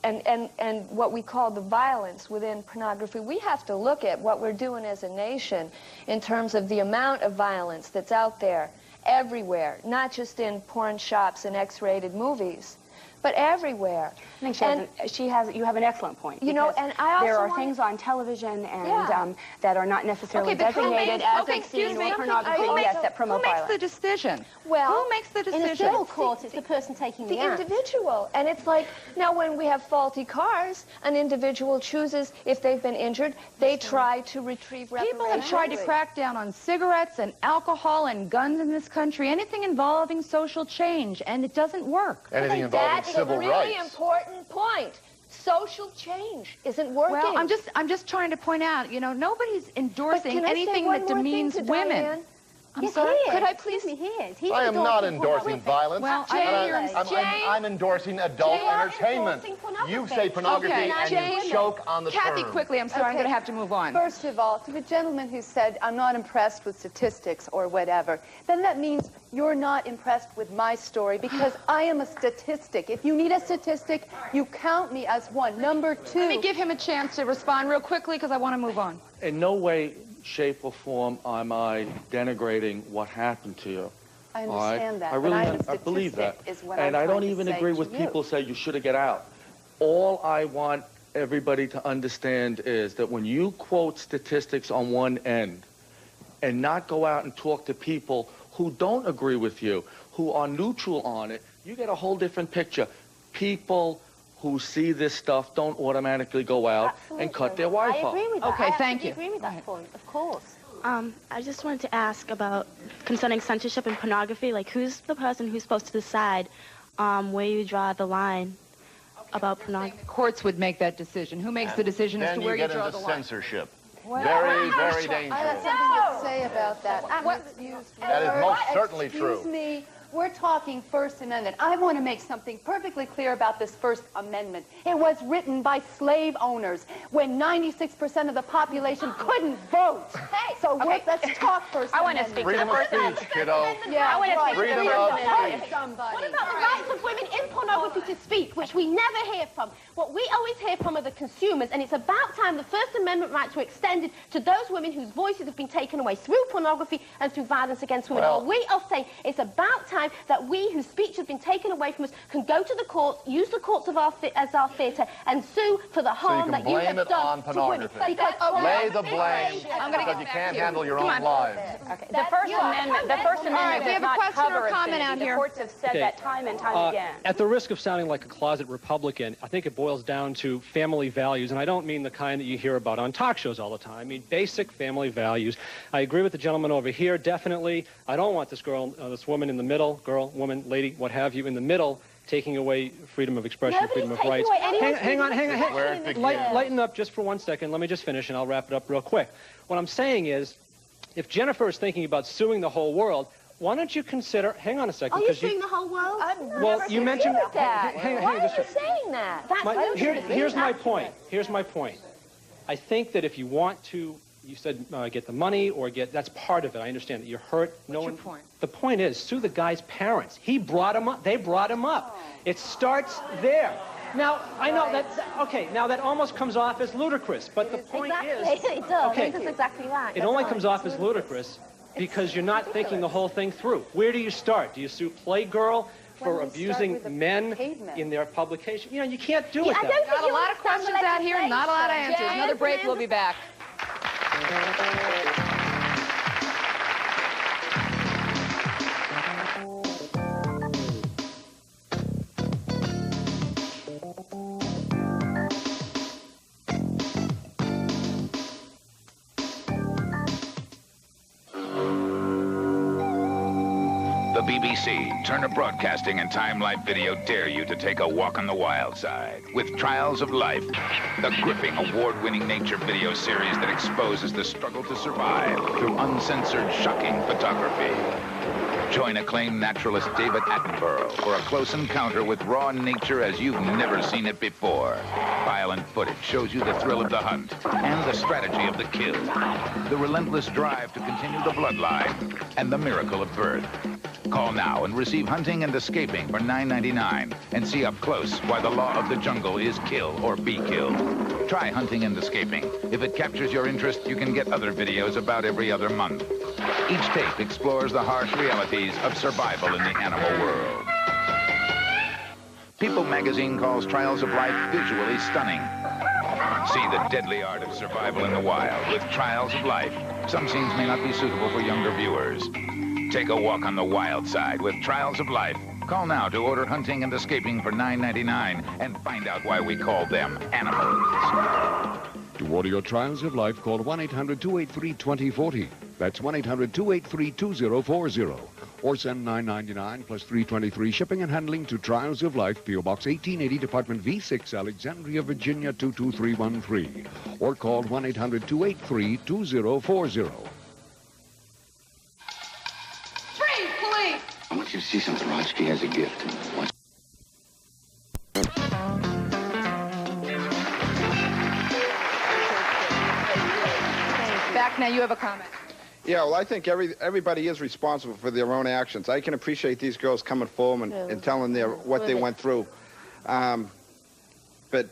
and what we call the violence within pornography, we have to look at what we're doing as a nation in terms of the amount of violence that's out there everywhere, not just in porn shops and X-rated movies, but everywhere. I think you have an excellent point. You know, and I also there are things on television and that are not necessarily designated as obscene or pornography. Yes, that promote violence. Who makes the decision? Well, who makes the decision? In a civil court, it's the person taking the act. individual. And it's like, now when we have faulty cars, an individual chooses, if they've been injured, they try to retrieve reparations. People have tried to crack down on cigarettes and alcohol and guns in this country, anything involving social change, and it doesn't work. Anything involving civil rights. That's a really important point. Social change isn't working. Well, I'm just trying to point out, you know, nobody's endorsing anything that demeans women. I'm sorry. Could I please? I am not endorsing violence. Well, I'm endorsing adult entertainment. You say pornography and you choke on the term. Kathy, quickly, I'm sorry, I'm going to have to move on. First of all, to the gentleman who said, I'm not impressed with statistics or whatever, then that means you're not impressed with my story because I am a statistic. If you need a statistic, you count me as one. Number two. Let me give him a chance to respond real quickly because I want to move on. In no way, shape, or form am I denigrating what happened to you. I understand that. I really I believe that. And I don't even agree with people who say you should have get out. All I want everybody to understand is that when you quote statistics on one end and not go out and talk to people who don't agree with you, who are neutral on it, you get a whole different picture. People who see this stuff don't automatically go out and cut their Wi-Fi. I agree with that. Okay, thank you. I agree with that point, of course. I just wanted to ask about concerning censorship and pornography. Like, who's the person who's supposed to decide where you draw the line about pornography? The courts would make that decision. Who makes the decision as to where you draw the line? Censorship. Well, very, very dangerous. I have something to say about that. That is most certainly true. Excuse me. We're talking First Amendment. I want to make something perfectly clear about this First Amendment. It was written by slave owners when 96% of the population couldn't vote. Hey, so let's talk First Amendment. I want to speak to the First Amendment. Freedom of speech, kiddo. Yeah, I want to speak to the First Amendment. Somebody. What about the rights of women in pornography to speak, which we never hear from? What we always hear from are the consumers, and it's about time the First Amendment rights were extended to those women whose voices have been taken away through pornography and through violence against women. Well, we are saying it's about time that we, whose speech has been taken away from us, can go to the courts, use the courts of as our theatre, and sue for the harm that you have done to women. Lay the blame because you can't handle your own lives. Okay. The First Amendment we have a question or comment out here. The courts have said that time and time again. At the risk of sounding like a closet Republican, I think it boils down to family values, and I don't mean the kind that you hear about on talk shows all the time. I mean basic family values. I agree with the gentleman over here, definitely. I don't want this girl, this woman in the middle, girl, woman, lady, what have you, in the middle, taking away freedom of expression, freedom of rights. Hang on. Lighten up just for 1 second. Let me just finish, and I'll wrap it up real quick. What I'm saying is, if Jennifer is thinking about suing the whole world, why don't you consider, hang on a second. Are you suing the whole world? Well, you mentioned that. Why are you saying that? Here's my point. I think that if you want to you said get the money or that's part of it. I understand that you're hurt. What's your point? The point is, sue the guy's parents. He brought him up. They brought him up. It starts there. Now, I know that, okay, now that almost comes off as ludicrous, but the point is... It does. Okay, That's exactly right. it only comes off as ludicrous because you're not thinking the whole thing through. Where do you start? Do you sue Playgirl for abusing men in their publication? You know, you can't do it that way. Got a lot of questions out here, not a lot of answers. Another break, we'll be back. The BBC, Turner Broadcasting, and Time Life Video dare you to take a walk on the wild side with Trials of Life, the gripping, award-winning nature video series that exposes the struggle to survive through uncensored, shocking photography. Join acclaimed naturalist David Attenborough for a close encounter with raw nature as you've never seen it before. Violent footage shows you the thrill of the hunt and the strategy of the kill, the relentless drive to continue the bloodline, and the miracle of birth. Call now and receive Hunting and Escaping for $9.99 and see up close why the law of the jungle is kill or be killed. Try Hunting and Escaping. If it captures your interest, you can get other videos about every other month. Each tape explores the harsh realities of survival in the animal world. People magazine calls Trials of Life visually stunning. See the deadly art of survival in the wild with Trials of Life. Some scenes may not be suitable for younger viewers. Take a walk on the wild side with Trials of Life. Call now to order Hunting and Escaping for $9.99 and find out why we call them animals. To order your Trials of Life, call 1-800-283-2040. That's 1-800-283-2040. Or send $9.99 plus $3.23 shipping and handling to Trials of Life, P.O. Box 1880, Department V6, Alexandria, Virginia 22313. Or call 1-800-283-2040. I want you to see something. Rodsky has a gift. Back now, you have a comment. Yeah, well, I think everybody is responsible for their own actions. I can appreciate these girls coming forward and telling what they went through. But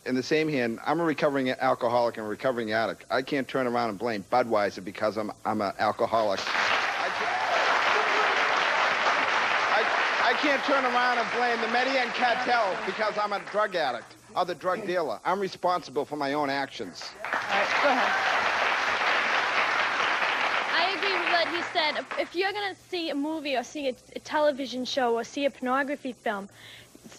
in the same hand, I'm a recovering alcoholic and a recovering addict. I can't turn around and blame Budweiser because I'm an alcoholic. I can't turn around and blame the Medellin cartel because I'm a drug addict or the drug dealer. I'm responsible for my own actions. All right, go ahead. I agree with what he said. If you're going to see a movie or see a television show or see a pornography film,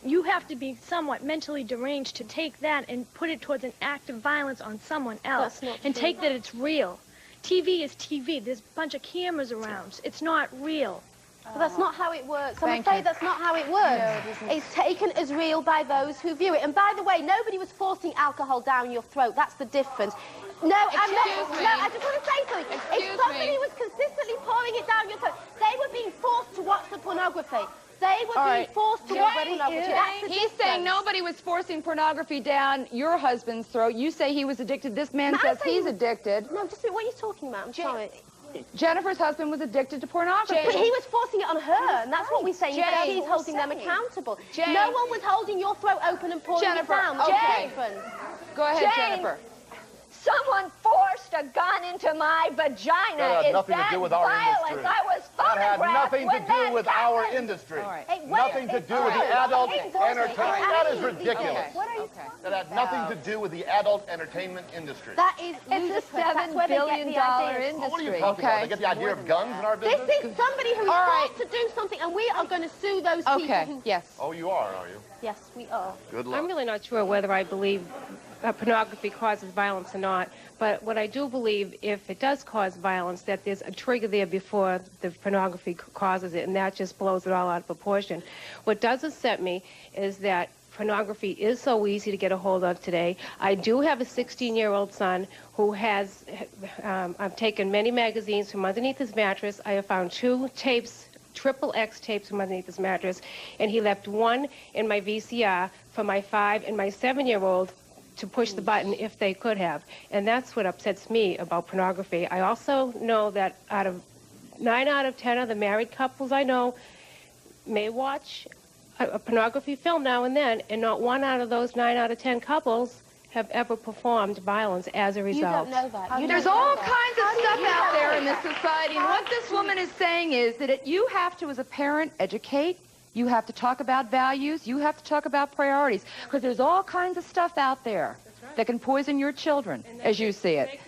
you have to be somewhat mentally deranged to take that and put it towards an act of violence on someone else and take that it's real. TV is TV. There's a bunch of cameras around. It's not real. But that's not how it works. I'm afraid that's not how it works. No, it's taken as real by those who view it. And by the way, nobody was forcing alcohol down your throat. That's the difference. No, I just want to say something. If somebody was consistently pouring it down your throat, they were being forced to watch the pornography. They were being forced to watch pornography. That's the He's saying nobody was forcing pornography down your husband's throat. You say he was addicted. This man says he's addicted. No, just what are you talking about? I'm sorry. Jennifer's husband was addicted to pornography. But he was forcing it on her, and that's what we're saying. He's holding them accountable. No one was holding your throat open and pouring it down. Go ahead, Jennifer. Someone forced a gun into my vagina. That had nothing to do with our violence? industry. I was That had photographed nothing to do with our industry. Nothing to do with the adult entertainment. That is ridiculous. That had nothing to do with the adult entertainment industry. That is It's a $7 billion industry. What are you talking about? They get the idea of guns in our business? This is somebody who is forced to do something, and we are going to sue those people who... Yes. Oh, you are you? Yes, we are. Good luck. I'm really not sure whether I believe pornography causes violence or not, but what I do believe, if it does cause violence, that there's a trigger there before the pornography causes it, and that just blows it all out of proportion. What does upset me is that pornography is so easy to get a hold of today. I do have a 16-year-old son who has, I've taken many magazines from underneath his mattress. I have found 2 tapes, XXX tapes from underneath his mattress, and he left one in my VCR for my 5 and my 7-year-old to push the button if they could have. And that's what upsets me about pornography. I also know that 9 out of 10 of the married couples I know may watch a pornography film now and then, and not 1 out of those 9 out of 10 couples have ever performed violence as a result. You don't know that. There's all kinds of stuff out there in this society, and what this woman is saying is that you have to, as a parent, educate. You have to talk about values. You have to talk about priorities, because there's all kinds of stuff out there that can poison your children, as you see it.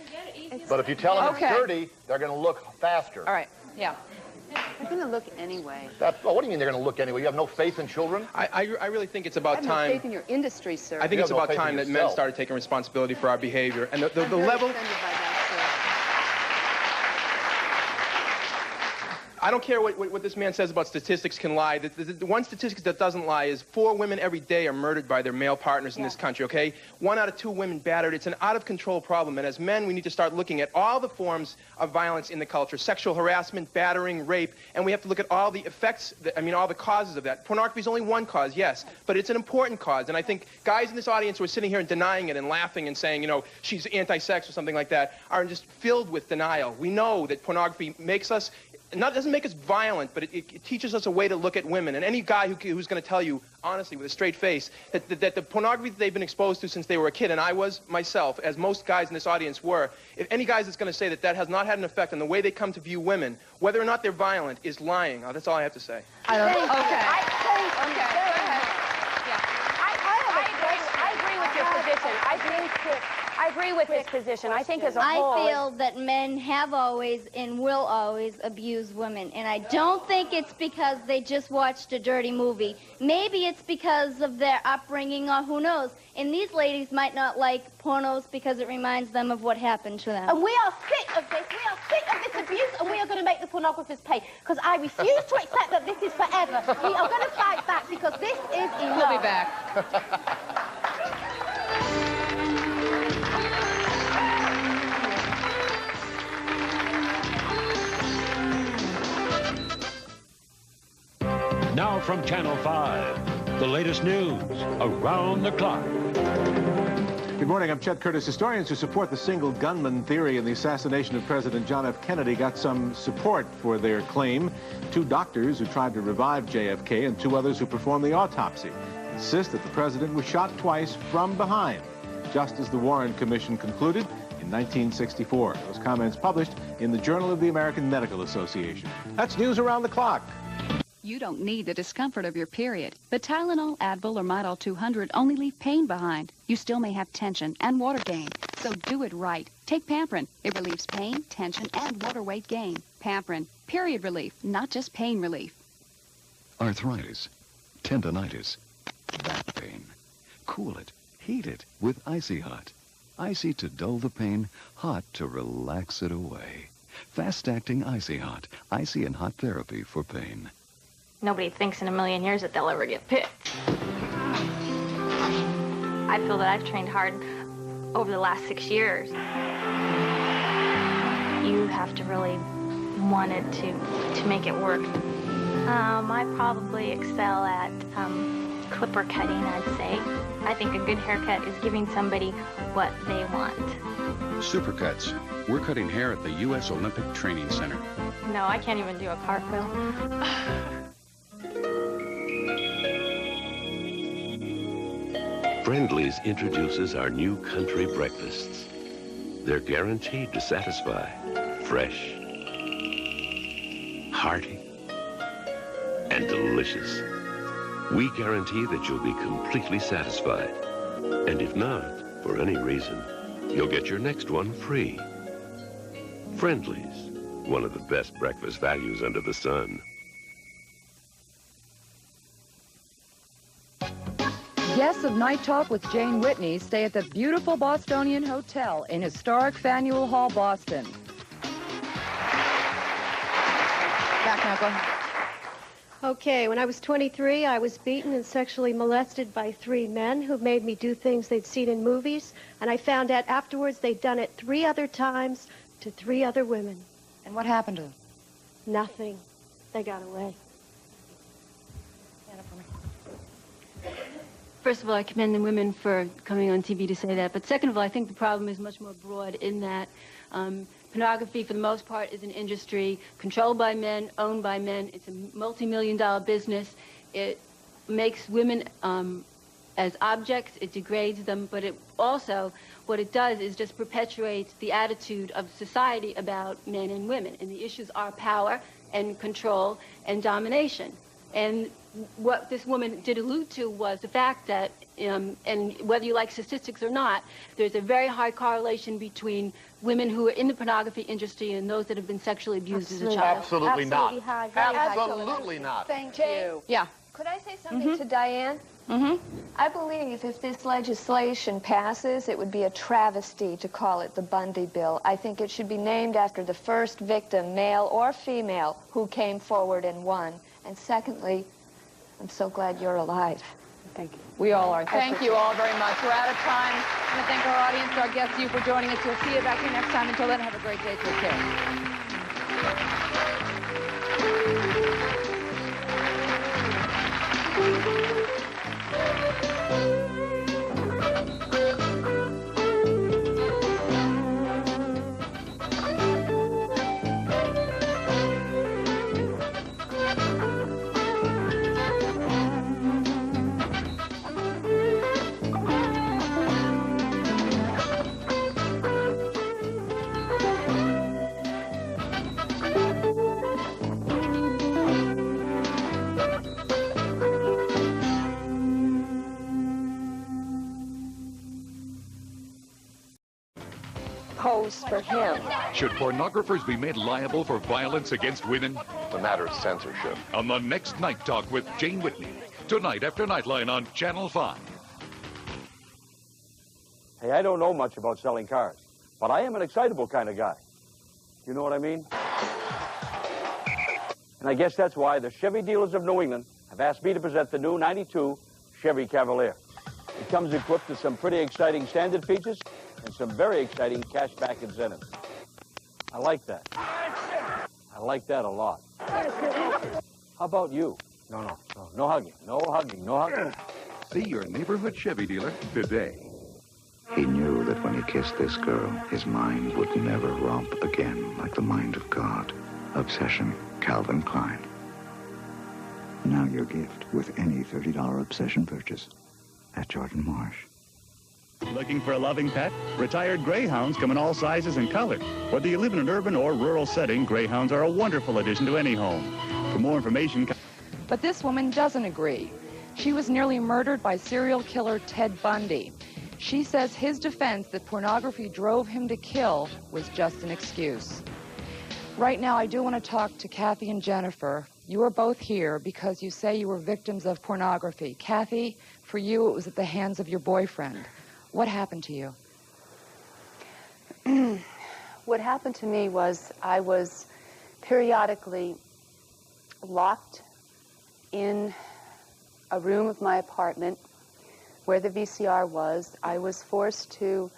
But if you tell them it's dirty, they're going to look faster. All right, yeah. They're going to look anyway. Well, what do you mean they're going to look anyway? You have no faith in children? I really think it's about time. I have no faith in your industry, sir. I think it's about time that men started taking responsibility for our behavior. And the level... I don't care what this man says about statistics can lie. The one statistic that doesn't lie is 4 women every day are murdered by their male partners in this country, okay? 1 out of 2 women battered. It's an out-of-control problem. And as men, we need to start looking at all the forms of violence in the culture: sexual harassment, battering, rape. And we have to look at all the effects, all the causes of that. Pornography is only one cause, yes, but it's an important cause. And I think guys in this audience who are sitting here and denying it and laughing and saying, she's anti-sex or something like that, are just filled with denial. We know that pornography makes us... doesn't make us violent, but it teaches us a way to look at women. And any guy who's going to tell you, honestly, with a straight face, that the pornography that they've been exposed to since they were a kid, and I was myself, as most guys in this audience were, if any guys that's going to say that has not had an effect on the way they come to view women, whether or not they're violent, is lying. That's all I have to say. I don't know. Okay. I agree with your position. I agree with his position. I think as a whole... I feel that men have always and will always abuse women, and I don't think it's because they just watched a dirty movie. Maybe it's because of their upbringing, or who knows. And these ladies might not like pornos because it reminds them of what happened to them. And we are sick of this. We are sick of this abuse, and we are going to make the pornographers pay. Because I refuse to accept that this is forever. We are going to fight back, because this is enough. We'll be back. Now from Channel 5, the latest news around the clock. Good morning, I'm Chet Curtis. Historians who support the single gunman theory in the assassination of President John F. Kennedy got some support for their claim. 2 doctors who tried to revive JFK and 2 others who performed the autopsy insist that the president was shot twice from behind, just as the Warren Commission concluded in 1964. Those comments published in the Journal of the American Medical Association. That's news around the clock. You don't need the discomfort of your period, but Tylenol, Advil, or Midol 200 only leave pain behind. You still may have tension and water gain, so do it right. Take Pamprin. It relieves pain, tension, and water weight gain. Pamprin, period relief, not just pain relief. Arthritis, tendonitis, back pain. Cool it, heat it with Icy Hot. Icy to dull the pain, hot to relax it away. Fast-acting Icy Hot, icy and hot therapy for pain. Nobody thinks in a million years that they'll ever get picked. I feel that I've trained hard over the last 6 years. You have to really want it to make it work. I probably excel at clipper cutting, I'd say. I think a good haircut is giving somebody what they want. Supercuts. We're cutting hair at the U.S. Olympic Training Center. No, I can't even do a cartwheel. Friendly's introduces our new country breakfasts. They're guaranteed to satisfy. Fresh, hearty, and delicious. We guarantee that you'll be completely satisfied. And if not, for any reason, you'll get your next one free. Friendly's, one of the best breakfast values under the sun. Guests of Night Talk with Jane Whitney stay at the beautiful Bostonian Hotel in historic Faneuil Hall, Boston. Back now, go ahead. Okay, when I was 23, I was beaten and sexually molested by 3 men who made me do things they'd seen in movies, and I found out afterwards they'd done it 3 other times to 3 other women. And what happened to them? Nothing. They got away. First of all, I commend the women for coming on TV to say that. But second of all, I think the problem is much more broad in that pornography, for the most part, is an industry controlled by men, owned by men. It's a multi-million-dollar business. It makes women as objects. It degrades them. But it also, what it does is just perpetuates the attitude of society about men and women. And the issues are power and control and domination. And what this woman did allude to was the fact that, and whether you like statistics or not, there's a very high correlation between women who are in the pornography industry and those that have been sexually abused as a child. Absolutely not. High, Absolutely not. Thank you. Yeah. Could I say something to Diane? I believe if this legislation passes, it would be a travesty to call it the Bundy Bill. I think it should be named after the first victim, male or female, who came forward and won. And secondly, I'm so glad you're alive. Thank you. We all are. Thank you all very much. We're out of time. I want to thank our audience, our guests, you for joining us. We'll see you back here next time. Until then, have a great day. Take care. Pose for him. Should pornographers be made liable for violence against women? It's a matter of censorship. On the next Night Talk with Jane Whitney. Tonight after Nightline on Channel 5. Hey, I don't know much about selling cars, but I am an excitable kind of guy. You know what I mean? And I guess that's why the Chevy dealers of New England have asked me to present the new 92 Chevy Cavalier. It comes equipped with some pretty exciting standard features and some very exciting cashback incentives. I like that. I like that a lot. How about you? No hugging, no hugging, no hugging. See your neighborhood Chevy dealer today. He knew that when he kissed this girl, his mind would never romp again like the mind of God. Obsession, Calvin Klein. Now your gift with any $30 Obsession purchase at Jordan Marsh. Looking for a loving pet? Retired greyhounds come in all sizes and colors. Whether you live in an urban or rural setting, greyhounds are a wonderful addition to any home. For more information... But this woman doesn't agree. She was nearly murdered by serial killer Ted Bundy. She says his defense that pornography drove him to kill was just an excuse. Right now, I do want to talk to Kathy and Jennifer. You are both here because you say you were victims of pornography. Kathy, for you, it was at the hands of your boyfriend. What happened to you? What happened to me was I was periodically locked in a room of my apartment where the VCR was. I was forced to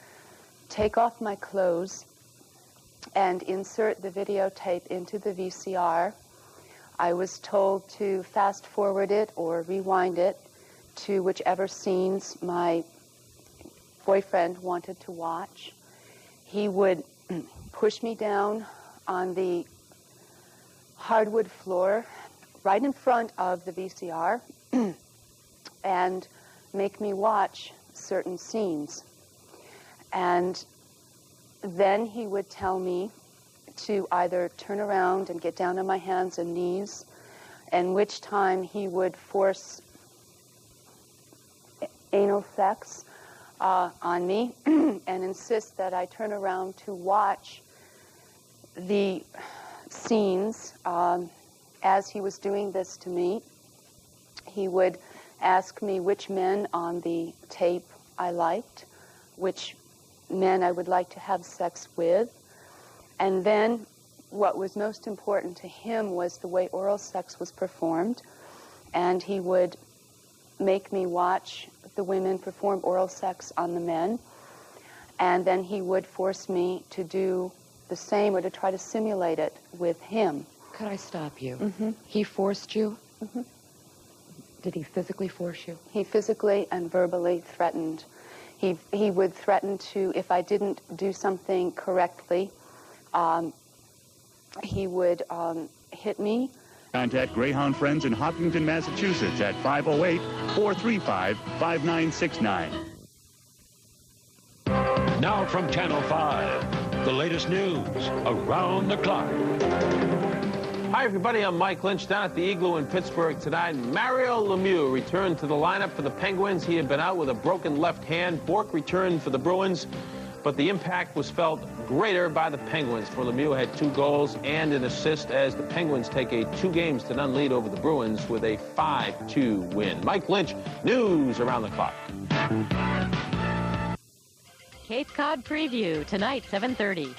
take off my clothes and insert the videotape into the VCR. I was told to fast forward it or rewind it to whichever scenes my boyfriend wanted to watch. He would push me down on the hardwood floor right in front of the VCR and make me watch certain scenes. And then he would tell me to either turn around and get down on my hands and knees, and which time he would force anal sex on me and insist that I turn around to watch the scenes. As he was doing this to me, he would ask me which men on the tape I liked, which men I would like to have sex with, and then what was most important to him was the way oral sex was performed, and he would make me watch the women perform oral sex on the men, and then he would force me to do the same or to try to simulate it with him. Could I stop you? Mm-hmm. He forced you? Mm-hmm. Did he physically force you? He physically and verbally threatened. He would threaten to, if I didn't do something correctly, he would hit me. Contact Greyhound Friends in Hopkinton, Massachusetts at 508-435-5969. Now from Channel 5, the latest news around the clock. Hi, everybody. I'm Mike Lynch down at the Igloo in Pittsburgh tonight. Mario Lemieux returned to the lineup for the Penguins. He had been out with a broken left hand. Bork returned for the Bruins, but the impact was felt greater by the Penguins. For Lemieux had 2 goals and an assist as the Penguins take a 2-0 lead over the Bruins with a 5-2 win. Mike Lynch, news around the clock. Cape Cod Preview, tonight, 7:30.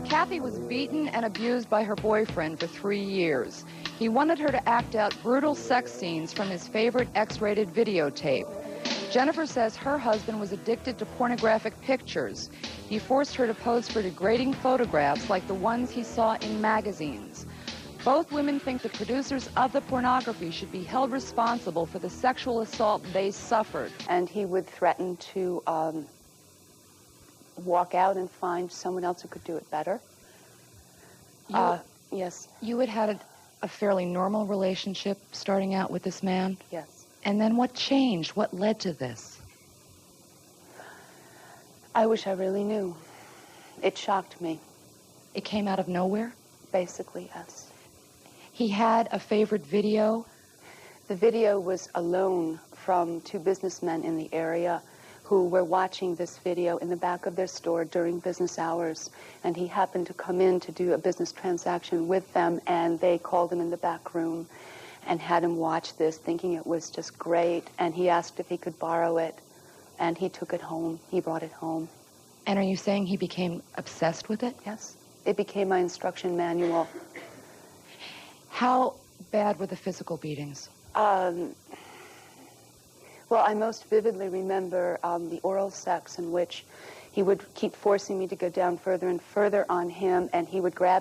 Kathy was beaten and abused by her boyfriend for 3 years. He wanted her to act out brutal sex scenes from his favorite X-rated videotape. Jennifer says her husband was addicted to pornographic pictures. He forced her to pose for degrading photographs like the ones he saw in magazines. Both women think the producers of the pornography should be held responsible for the sexual assault they suffered. And he would threaten to walk out and find someone else who could do it better. Yes. You had a fairly normal relationship starting out with this man? Yes. And then what changed? What led to this? I wish I really knew. It shocked me. It came out of nowhere? Basically, yes. He had a favorite video? The video was a loan from 2 businessmen in the area who were watching this video in the back of their store during business hours. And he happened to come in to do a business transaction with them, and they called him in the back room and had him watch this, thinking it was just great. And he asked if he could borrow it, and he took it home. He brought it home. And are you saying he became obsessed with it? Yes. It became my instruction manual. How bad were the physical beatings? Well, I most vividly remember the oral sex in which he would keep forcing me to go down further and further on him, and he would grab